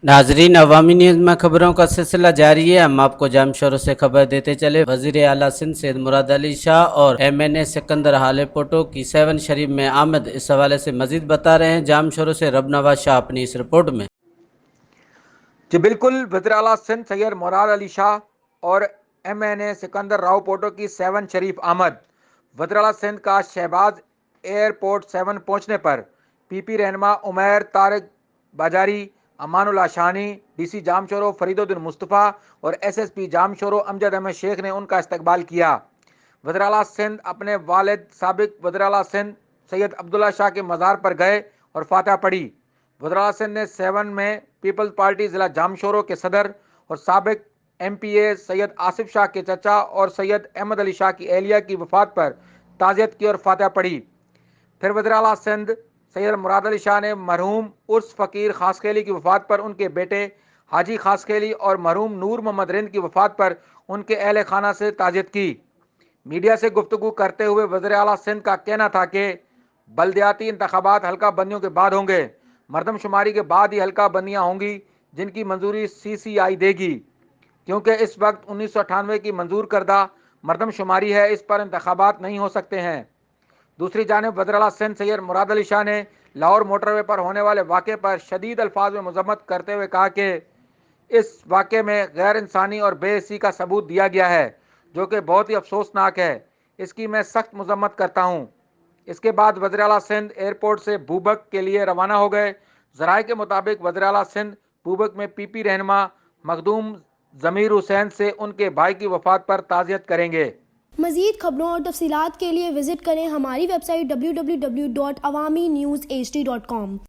नाजरीन, अवामी न्यूज़ में खबरों का सिलसिला जारी है। हम आपको जाम शोरों से खबर देते चले। वज़ीर आला सिंध सैयद मुराद अली शाह और MNA सिकंदर हाले पोटो की 7 शरीफ में आमद, इस हवाले से मजीद बता रहे हैं जाम शोरों से रब नवाज शाह अपनी इस रिपोर्ट में। जी बिल्कुल, वज़ीर आला सिंध सैयद मुराद अली शाह और MNA सिकंदर राव पोटो की 7 शरीफ आमद। वज़ीर आला सिंध का शहबाज एयरपोर्ट 7 पहुंचने पर PP रहनुमा उमैर तारिक बाजारी, अमानुल आशानी, DC जामशोरो फरीदुद्दीन मुस्तफ़ा और SSP जामशोरो अमजद अहमद शेख ने उनका इस्तकबाल किया। वज़ीर आला सिंध अपने वालिद साबिक वज़ीर आला सिंध सैयद अब्दुल्ला शाह के मज़ार पर गए और फातिहा पढ़ी। वज़ीर आला सिंध ने 7 में पीपल्स पार्टी ज़िला जामशोरो के सदर और साबिक MPA सैयद आसिफ शाह के चचा और सैयद अहमद अली शाह की एहलिया की वफ़ात पर ताज़ियत की और फातिहा पढ़ी। फिर वज़ीर आला सिंध सैयद मुराद अली शाह ने मरहूम उर्स फ़कीर खासखेली की वफ़ात पर उनके बेटे हाजी खासखेली और मरहूम नूर मोहम्मद रिंद की वफ़ात पर उनके अहल खाना से ताज़ियत की। मीडिया से गुफ्तगू करते हुए वज़ीर आला सिंध का कहना था कि बल्दियाती इंतखाबात हल्का बंदियों के बाद होंगे, मरदमशुमारी के बाद ही हल्का बंदियाँ होंगी जिनकी मंजूरी CCI देगी, क्योंकि इस वक्त 1998 की मंजूर करदा मरदमशुमारी है, इस पर इंतखाबात नहीं हो सकते हैं। दूसरी जानिब वज़ीर आला सिंध सैयद मुराद अली शाह ने लाहौर मोटरवे पर होने वाले वाक़े पर शदीद अल्फाज में मज़म्मत करते हुए कहा कि इस वाक़े में गैर इंसानी और बेहिसी का सबूत दिया गया है, जो कि बहुत ही अफसोसनाक है। इसकी मैं सख्त मज़म्मत करता हूँ। इसके बाद वज़ीर आला सिंध एयरपोर्ट से बूबक के लिए रवाना हो गए। ज़राए के मुताबिक वज़ीर आला सिंध बूबक में PP रहनुमा मखदूम ज़मीर हुसैन से उनके भाई की वफ़ात पर ताज़ियत करेंगे। मज़ीद खबरों और तफसीलात के लिए विज़िट करें हमारी वेबसाइट www.awamiNewsHD.com।